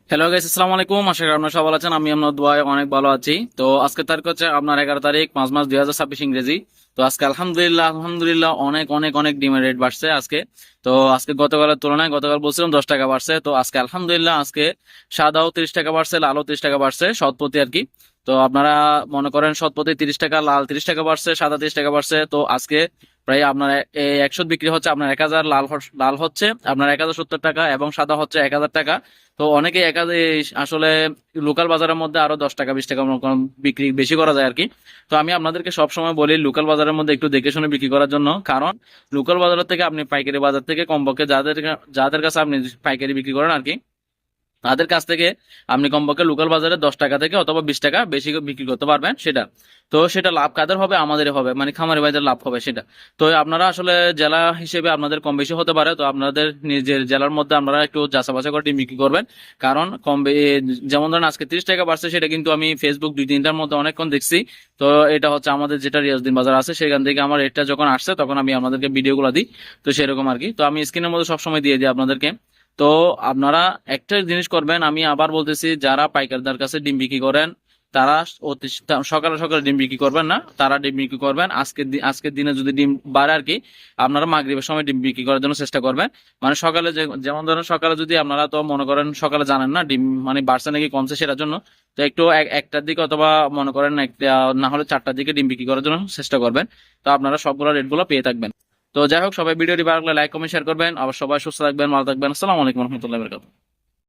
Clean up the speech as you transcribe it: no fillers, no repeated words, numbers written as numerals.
Hello guys, আসসালামু আলাইকুম। আশা করি আপনারা সবাই ভালো আছেন। আমি আপনার দোয়ায় অনেক ভালো আছি। তো আজকে তারিখ হচ্ছে আপনার 11 তারিখ 5 মাস 2026 ইংরেজি। তো আজকে আলহামদুলিল্লাহ আলহামদুলিল্লাহ অনেক অনেক অনেক ডিমের রেট বাড়ছে আজকে। তো আজকে গতকালের তুলনায় গতকাল বলছিলাম 10 টাকা বাড়ছে, তো আজকে আলহামদুলিল্লাহ আজকে সাদাও 30 টাকা বাড়ছে, লালও 30 টাকা বাড়ছে, শতপতি আর কি। তো আপনারা মনে করেন শতপতি 30 টাকা, লাল 30 টাকা বাড়ছে, সাদা 30 টাকা বাড়ছে। তো আজকে প্রায় আপনার এই 100 বিক্রি হচ্ছে আপনার 1000, লাল হচ্ছে আপনার 1070 টাকা এবং সাদা হচ্ছে 1000 টাকা। তো অনেকে একাধে আসলে লোকাল বাজারের মধ্যে আরো 10 টাকা 20 টাকা মনে করেন বিক্রি বেশি করা যায় আর কি। তো আমি আপনাদেরকে সবসময় বলি লোকাল বাজারের মধ্যে একটু দেখে শুনে বিক্রি করার জন্য, কারণ লোকাল বাজার থেকে আপনি পাইকারি বাজার থেকে কমপক্ষে যাদের যাদের কাছে আপনি পাইকারি বিক্রি করেন আর কি, তাদের কাছ থেকে আপনি কমপক্ষে লোকাল বাজারে 10 টাকা থেকে অথবা 20 টাকা বেশি বিক্রি করতে পারবেন সেটা। তো সেটা লাভ কাদের হবে? আমাদের হবে, মানে খামারি ভাইদের লাভ হবে সেটা। তো আপনারা আসলে জেলা হিসেবে আপনাদের কম বেশি হতে পারে, তো আপনাদের নিজের জেলার মধ্যে আপনারা একটু যাচাই বাছাই করে ডিম বিক্রি করবেন। কারণ যেমন ধরেন আজকে 30 টাকা বাড়ছে, সেটা কিন্তু আমি ফেসবুক 2-3টার মধ্যে অনেকক্ষণ দেখছি। তো এটা হচ্ছে আমাদের যেটা রিয়াজউদ্দিন বাজার আছে, সেখান থেকে আমার রেটটা যখন আসছে তখন আমি আপনাদেরকে ভিডিওগুলো দিই। তো সেরকম আর কি। তো আমি স্ক্রিনের মধ্যে সবসময় দিয়ে দিই আপনাদেরকে। তো আপনারা একটা জিনিস করবেন, আমি আবার বলতেছি, যারা পাইকারদের কাছে ডিম বিক্রি করেন তারা সকালে সকালে ডিম বিক্রি করবেন না, তারা ডিম বিক্রি করবেন আজকের দিনে যদি ডিম বাড়ে আর কি, আপনারা মাগরিবের সময় ডিম বিক্রি করার জন্য চেষ্টা করবেন। মানে সকালে যেমন ধরেন সকালে যদি আপনারা তো মনে করেন সকালে জানেন না ডিম মানে বাড়ছে নাকি কমছে সেটার জন্য, তো একটু একটার দিকে অথবা মনে করেন একটা না হলে 4টার দিকে ডিম বিক্রি করার জন্য চেষ্টা করবেন। তো আপনারা সবগুলো রেটগুলো পেয়ে থাকবেন। তো যাই হোক, সবাই ভিডিওটি ভালো লাগলে লাইক কমেন্ট শেয়ার করবেন। আবার সবাই সুস্থ থাকবেন, ভালো থাকবেন। আসসালামু আলাইকুম রহমতুল্লাহ বরকাতুহু।